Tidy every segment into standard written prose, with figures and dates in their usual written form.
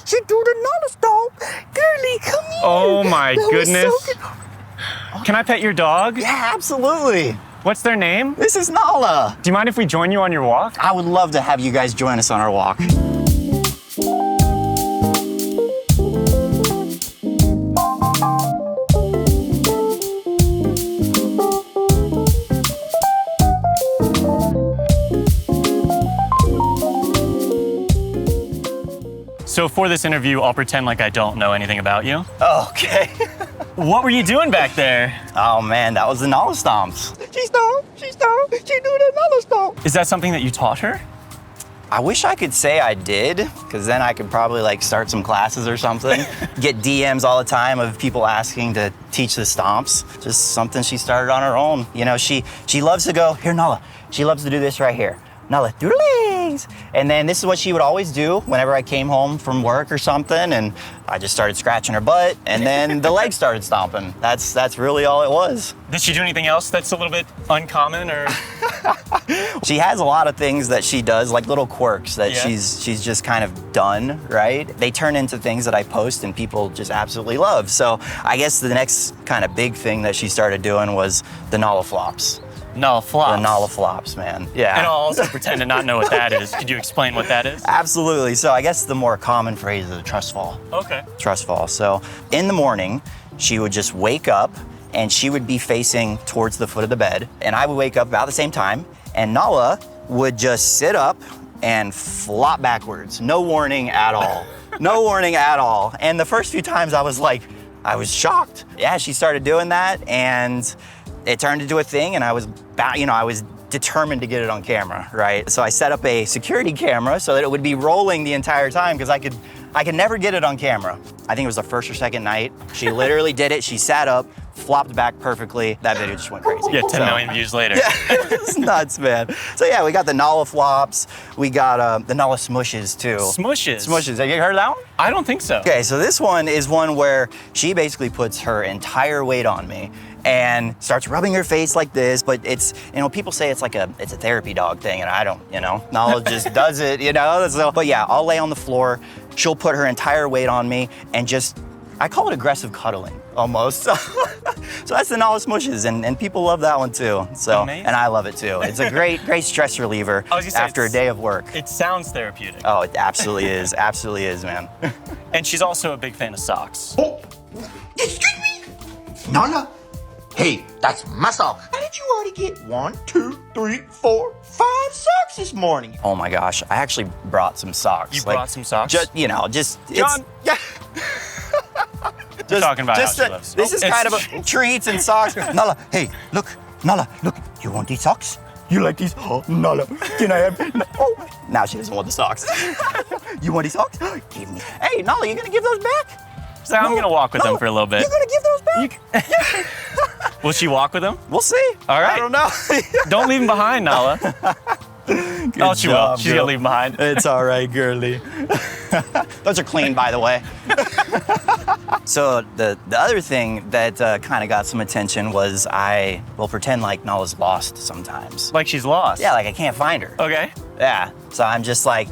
watch you do the Nala stomp. Girly, come here. Oh my goodness. So Can I pet your dog? yeah, absolutely. What's their name? This is Nala. Do you mind if we join you on your walk? I would love to have you guys join us on our walk. So for this interview, I'll pretend like I don't know anything about you. Okay. What were you doing back there? Oh man, that was the Nala stomps. She do the Nala stomp. Is that something that you taught her? I wish I could say I did, because then I could probably like start some classes or something. Get DMs all the time of people asking to teach the stomps. Just something she started on her own. You know, she loves to go, here Nala, she loves to do this right here. Nala, do the legs. And then this is what she would always do whenever I came home from work or something, and I just started scratching her butt, and then the legs started stomping. That's really all it was. Did she do anything else that's a little bit uncommon or? She has a lot of things that she does, like little quirks that Yeah. she's just kind of done, right? They turn into things that I post and people just absolutely love. So I guess the next kind of big thing that she started doing was the Nala flops. No, flops. The Nala flops, man. Yeah. And I'll also pretend to not know what that is. Could you explain what that is? Absolutely. So I guess the more common phrase is a trust fall. Okay. Trust fall. So in the morning, she would just wake up and she would be facing towards the foot of the bed. And I would wake up about the same time, and Nala would just sit up and flop backwards. No warning at all. No warning at all. And the first few times I was shocked. Yeah, she started doing that, and it turned into a thing, and I was determined to get it on camera, right? So I set up a security camera so that it would be rolling the entire time, because I could never get it on camera. I think it was the first or second night. She literally did it. She sat up, flopped back perfectly. That video just went crazy. Yeah, 10 million views later. Yeah, it's nuts, man. So yeah, we got the Nala flops. We got the Nala smushes too. Smushes? Smushes. Have you heard of that one? I don't think so. Okay, so this one is one where she basically puts her entire weight on me and starts rubbing her face like this, but it's, people say it's a therapy dog thing, and I don't, Nala just does it, so, but yeah, I'll lay on the floor, she'll put her entire weight on me, and I call it aggressive cuddling, almost. So that's the Nala smushes, and people love that one too, so, Amazing. and I love it too. It's a great stress reliever after a day of work. It sounds therapeutic. Oh, it absolutely is, man. And she's also a big fan of socks. Oh, excuse me? Nala? Hey, that's my sock. How did you already get 1, 2, 3, 4, 5 socks this morning? Oh my gosh, I actually brought some socks. You brought some socks? Just, John. Yeah. We're talking about how she loves. This is kind of a treats and socks. Nala, hey, look, Nala, look. You want these socks? You like these? Oh, Nala, can I have? Oh, now she doesn't want the socks. You want these socks? Give me. Hey, Nala, you gonna give those back? So I'm gonna walk with them for a little bit. You gonna give those back? Will she walk with them? We'll see. All right. I don't know. Don't leave them behind, Nala. Oh, she will. She's gonna leave them behind. It's all right, girly. Those are clean, by the way. So the other thing that kind of got some attention was I will pretend like Nala's lost sometimes. Like she's lost. Yeah, like I can't find her. Okay. Yeah. So I'm just like,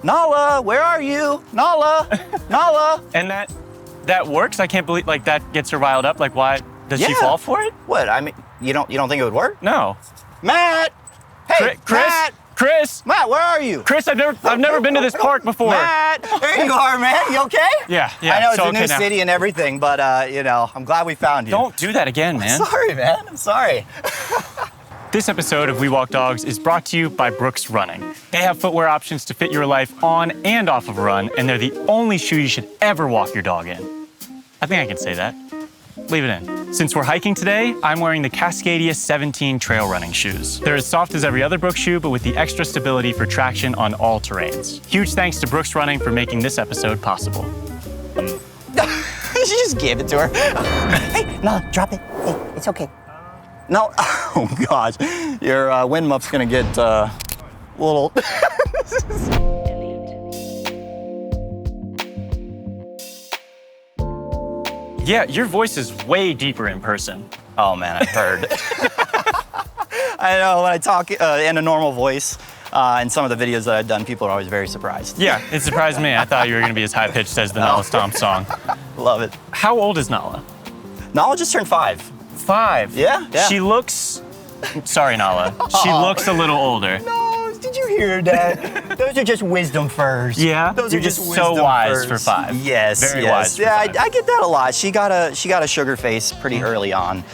Nala, where are you? Nala, Nala. And that works? I can't believe, like, that gets her riled up. Like, why? Does she Yeah. fall for it? What? I mean, you don't think it would work? No. Matt. Hey, Chris, Matt, where are you? Chris, I've never been to this park before. Matt, there you are, man. You okay? Yeah. I know it's so a new okay now. city and everything, but I'm glad we found you. Don't do that again, man. Sorry, man. I'm sorry. This episode of WeWalkDogs is brought to you by Brooks Running. They have footwear options to fit your life on and off of a run, and they're the only shoe you should ever walk your dog in. I think I can say that. Leave it in. Since we're hiking today, I'm wearing the Cascadia 17 trail running shoes. They're as soft as every other Brooks shoe, but with the extra stability for traction on all terrains. Huge thanks to Brooks Running for making this episode possible. She just gave it to her. Hey, no, drop it. Hey, it's okay. No, oh gosh, your wind muff's gonna get a little. Yeah, your voice is way deeper in person. Oh man, I've heard. I know when I talk in a normal voice, And some of the videos that I've done, people are always very surprised. Yeah, it surprised me. I thought you were going to be as high-pitched as the Nala Stomp song. Love it. How old is Nala? Nala just turned 5. 5? Yeah. She looks... Sorry, Nala. She looks a little older. No, did you hear that? Those are just wisdom furs. Yeah? Those You're are just wisdom so wise furs. for 5. Yes, Very yes. wise for Yeah, 5. I get that a lot. She got a sugar face pretty early on.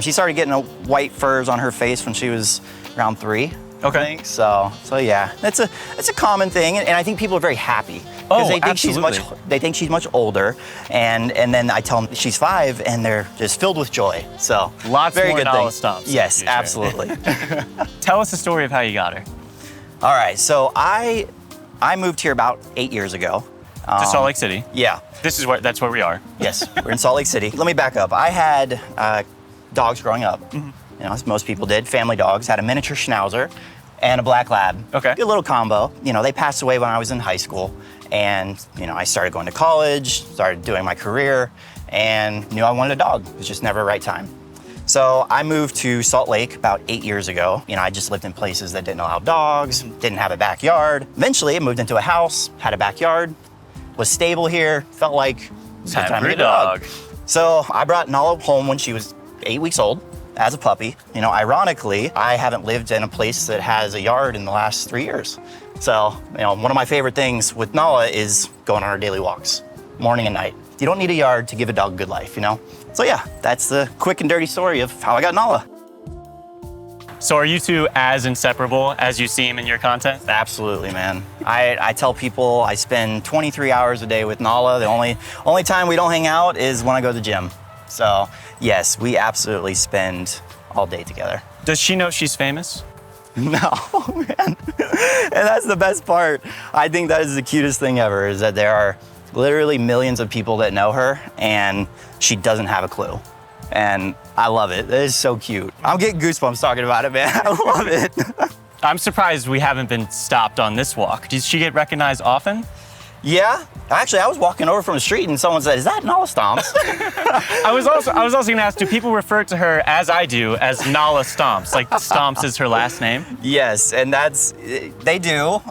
She started getting white furs on her face when she was around 3. Okay. I think. So yeah, it's a common thing, and I think people are very happy Oh, they think absolutely. she's much older, and then I tell them she's 5, and they're just filled with joy. So Lots very more good Nala thing. Stomps. Yes, absolutely. Tell us the story of how you got her. All right, so I moved here about 8 years ago. To Salt Lake City. Yeah. That's where we are. Yes, we're in Salt Lake City. Let me back up. I had dogs growing up, you know, as most people did, family dogs. Had a miniature schnauzer and a black lab. Okay. Good little combo. You know, they passed away when I was in high school, and you know, I started going to college, started doing my career, and knew I wanted a dog. It was just never the right time. So I moved to Salt Lake about 8 years ago. You know, I just lived in places that didn't allow dogs, didn't have a backyard. Eventually, I moved into a house, had a backyard, was stable here, felt like it was Time time for to a get a dog. dog. So I brought Nala home when she was 8 weeks old as a puppy. You know, ironically, I haven't lived in a place that has a yard in the last 3 years. So, you know, one of my favorite things with Nala is going on our daily walks, morning and night. You don't need a yard to give a dog a good life, you know? So yeah, that's the quick and dirty story of how I got Nala. So are you two as inseparable as you seem in your content? Absolutely, man. I tell people I spend 23 hours a day with Nala. The only time we don't hang out is when I go to the gym. So yes, we absolutely spend all day together. Does she know she's famous? No, man. And that's the best part. I think that is the cutest thing ever, is that there are literally millions of people that know her, and she doesn't have a clue. And I love it. It is so cute. I'm getting goosebumps talking about it, man. I love it. I'm surprised we haven't been stopped on this walk. Does she get recognized often? Yeah, actually, I was walking over from the street and someone said, "Is that Nala Stomps?" I was also gonna ask, do people refer to her, as I do, as Nala Stomps? Like Stomps is her last name? Yes, and they do,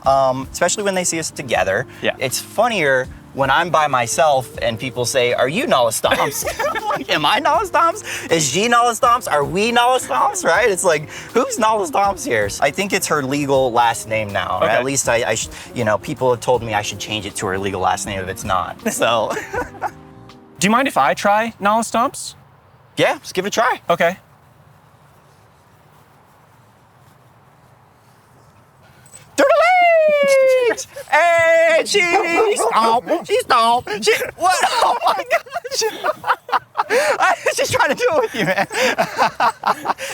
especially when they see us together. Yeah. It's funnier when I'm by myself and people say, "Are you Nala Stomps?" I'm like, am I Nala Stomps? Is she Nala Stomps? Are we Nala Stomps, right? It's like, who's Nala Stomps here? I think it's her legal last name now. Or Okay. at least you know, people have told me I should change it to her legal last name if it's not. So, Do you mind if I try Nala Stomps? yeah, just give it a try. Okay. Doodle-legs! And she stomp, she stomp, she, what? Oh my gosh. She's trying to do it with you, man.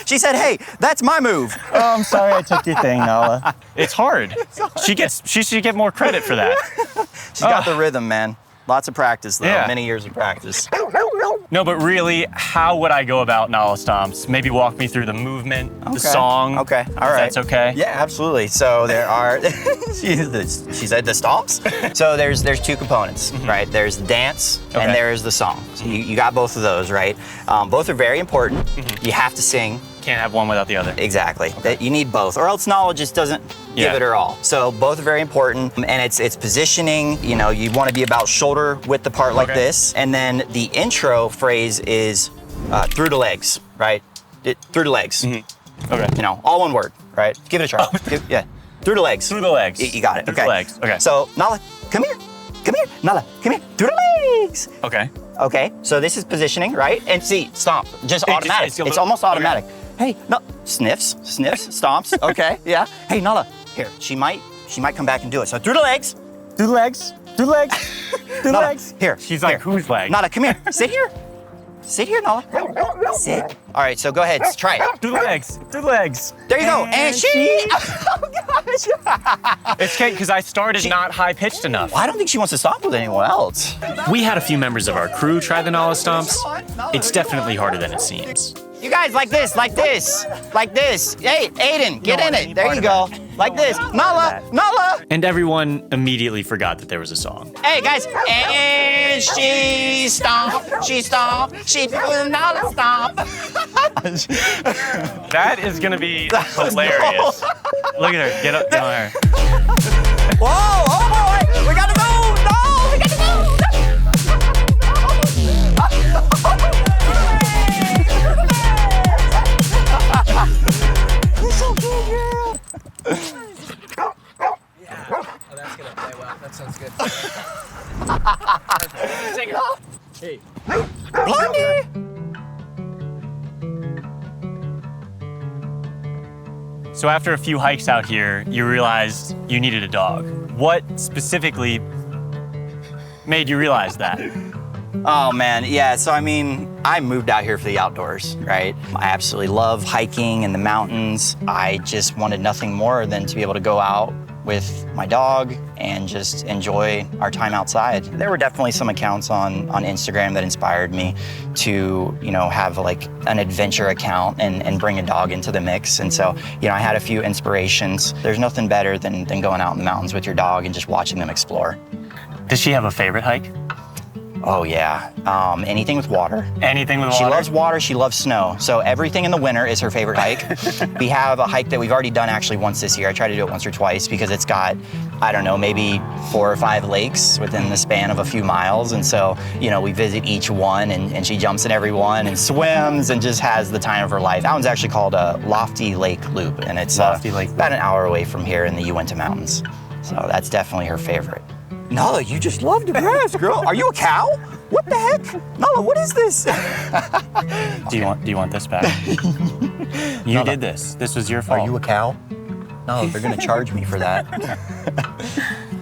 She said, "Hey, that's my move." Oh, I'm sorry I took your thing, Nala. It's hard. She should get more credit for that. She's got the rhythm, man. Lots of practice, though. Yeah. Many years of practice. No, but really, how would I go about Nala Stomps? Maybe walk me through the movement, the song. Okay, all if right. That's okay? Yeah, absolutely. So there are, she said the stomps. So there's 2 components, right? There's the dance Okay. and there's the song. So you got both of those, right? Both are very important. You have to sing. Can't have one without the other. Exactly. That you need both, or else Nala just doesn't give Yeah. it her all. So both are very important, and it's positioning. You know, you want to be about shoulder width apart like Okay. this, and then the intro phrase is through the legs, right? Through the legs. Okay. You know, all one word, right? Give it a try. Yeah, through the legs. Through the legs. You got it. Through Okay. the legs. Okay. So Nala, come here. Come here. Nala, come here. Through the legs. Okay. Okay, so this is positioning, right? And see, stomp, just automatic. it's a It's little- almost automatic. Hey, no, sniffs, stomps. Okay, yeah. Hey, Nala, here. She might come back and do it. So through the legs. Through the legs. Through the legs. Through the Nala, legs. here. She's like, here. whose leg? Nala, come here. Sit here. Sit here, Nala. Sit. All right, so go ahead. Try it. Through the legs. Through the legs. There you go. And she. Oh gosh. It's okay, because I started not high pitched enough. I don't think she wants to stomp with anyone else. We had a few members of our crew try the Nala Stomps. It's definitely harder than it seems. You guys, like this, like this, like this. Hey, Aiden, get in it. There you go. Like this. Nala, Nala. And everyone immediately forgot that there was a song. Hey guys, and she stomp, she doing Nala stomp. That is gonna be hilarious. Look at her. Get up. Get on her. Whoa! Oh boy! We gotta move! No! We gotta move! You're so cute, girl. Yeah. Oh, that's gonna play well. That sounds good. Take it. Hey. Blondie! So after a few hikes out here, you realized you needed a dog. What specifically made you realize that? Oh man, yeah, so I mean, I moved out here for the outdoors, right? I absolutely love hiking in the mountains. I just wanted nothing more than to be able to go out with my dog and just enjoy our time outside. There were definitely some accounts on Instagram that inspired me to, you know, have like an adventure account and bring a dog into the mix. And so, you know, I had a few inspirations. There's nothing better than going out in the mountains with your dog and just watching them explore. Does she have a favorite hike? Oh yeah, anything with water. Anything with water? She loves water, she loves snow. So everything in the winter is her favorite hike. We have a hike that we've already done actually once this year. I tried to do it once or twice because it's got, I don't know, maybe 4 or 5 lakes within the span of a few miles. And so, you know, we visit each one and she jumps in every one and swims and just has the time of her life. That one's actually called a Lofty Lake Loop, and it's Lofty Lake. about an hour away from here in the Uinta Mountains. So that's definitely her favorite. Nala, you just love the grass, girl. Are you a cow? What the heck? Nala, what is this? Do you want this back? You Nala, did this. This was your fault. Are you a cow? No, they're gonna charge me for that.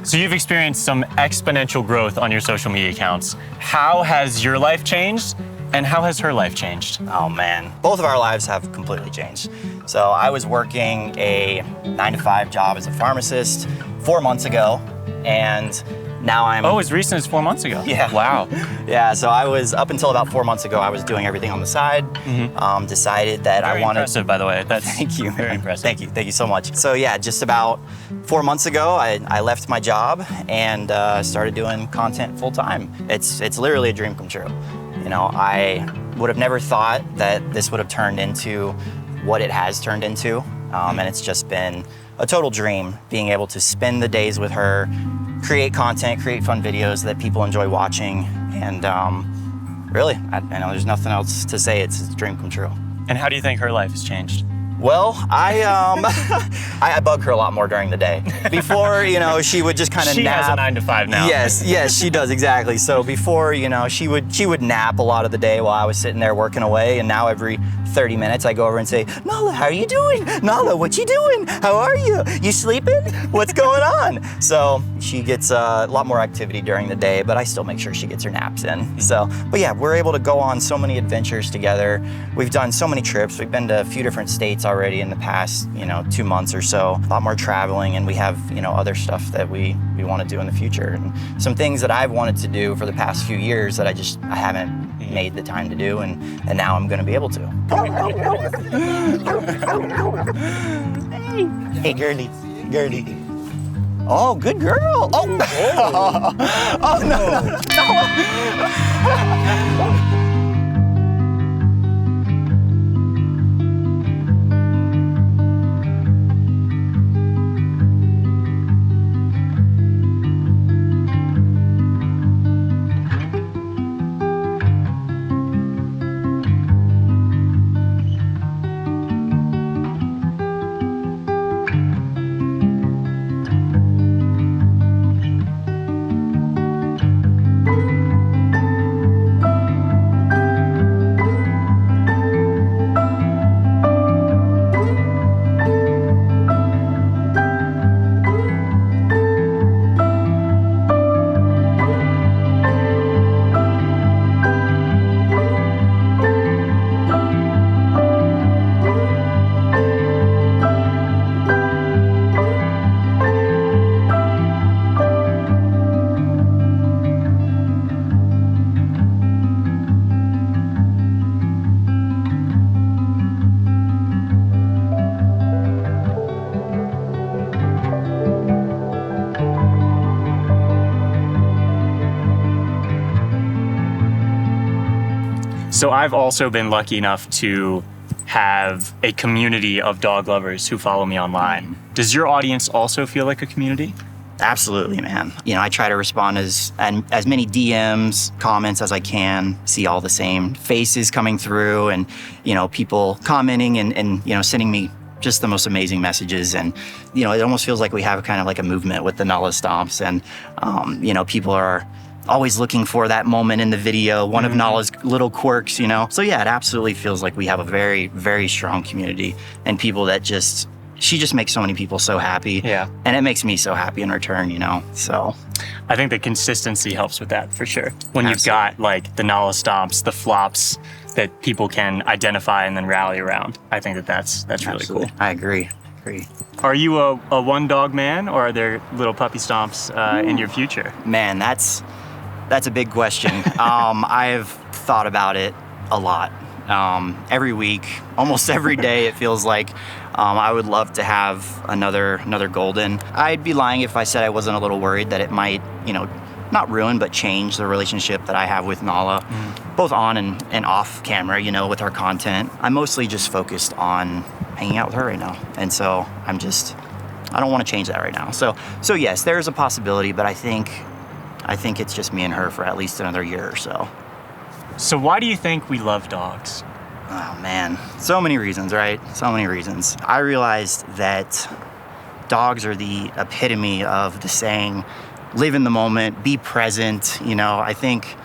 So you've experienced some exponential growth on your social media accounts. How has your life changed, and how has her life changed? Oh man, both of our lives have completely changed. So I was working a 9-to-5 job as a pharmacist 4 months ago, and now I'm... Oh, as recent as 4 months ago? Yeah. Wow. Yeah, so I was, up until about 4 months ago, I was doing everything on the side. Decided that Very I wanted... impressive, by the way. That's Thank you. Very impressive. Thank you so much. So yeah, just about 4 months ago, I left my job and started doing content full time. It's literally a dream come true. You know, I would have never thought that this would have turned into what it has turned into. And it's just been a total dream being able to spend the days with her, create content, create fun videos that people enjoy watching. And really, I know there's nothing else to say. It's a dream come true. And how do you think her life has changed? Well, I bug her a lot more during the day. Before, you know, she would just kind of nap. She has a 9-to-5 now. Yes, she does, exactly. So before, you know, she would nap a lot of the day while I was sitting there working away, and now every 30 minutes I go over and say, Nala, how are you doing? Nala, what you doing? How are you? You sleeping? What's going on? So she gets a lot more activity during the day, but I still make sure she gets her naps in. So, but yeah, we're able to go on so many adventures together. We've done so many trips. We've been to a few different states already in the past, you know, 2 months or so. A lot more traveling, and we have, you know, other stuff that we want to do in the future, and some things that I've wanted to do for the past few years that I haven't made the time to do, and now I'm going to be able to. Hey, girly. Oh, good girl. Oh, oh no. So I've also been lucky enough to have a community of dog lovers who follow me online. Does your audience also feel like a community? Absolutely, man. You know, I try to respond as many DMs, comments as I can, see all the same faces coming through and, you know, people commenting and you know, sending me just the most amazing messages. And, you know, it almost feels like we have kind of like a movement with the Nala Stomps. And, you know, people are always looking for that moment in the video, one of Nala's little quirks, you know? So yeah, it absolutely feels like we have a very, very strong community and people that she just makes so many people so happy. Yeah. And it makes me so happy in return, you know? So I think the consistency helps with that for sure. When you've Absolutely. got like the Nala Stomps, the flops that people can identify and then rally around. I think that's really absolutely. cool. I agree. Are you a one dog man or are there little puppy Stomps in your future? Man, that's a big question. I've thought about it a lot. Every week, almost every day, it feels like I would love to have another golden. I'd be lying if I said I wasn't a little worried that it might, you know, not ruin, but change the relationship that I have with Nala, both on and off camera, you know, with our content. I'm mostly just focused on hanging out with her right now. And so I don't want to change that right now. So yes, there's a possibility, but I think it's just me and her for at least another year or so. So why do you think we love dogs? Oh man, so many reasons, right? So many reasons. I realized that dogs are the epitome of the saying, live in the moment, be present. You know, I think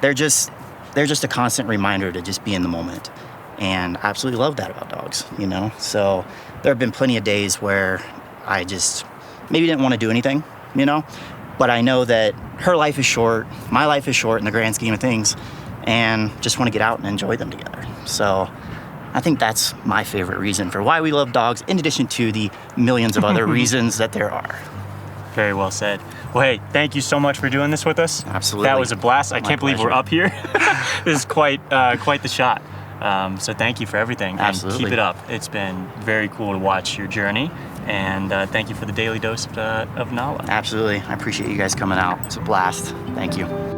they're just a constant reminder to just be in the moment. And I absolutely love that about dogs, you know? So there have been plenty of days where I just maybe didn't want to do anything, you know? But I know that her life is short, my life is short in the grand scheme of things, and just want to get out and enjoy them together. So I think that's my favorite reason for why we love dogs, in addition to the millions of other reasons that there are. Very well said. Well, hey, thank you so much for doing this with us. Absolutely. That was a blast. I My can't believe we're pleasure. up here. This is quite the shot. So thank you for everything. Absolutely. And keep it up. It's been very cool to watch your journey. And thank you for the daily dose of Nala. Absolutely. I appreciate you guys coming out. It's a blast. Thank you.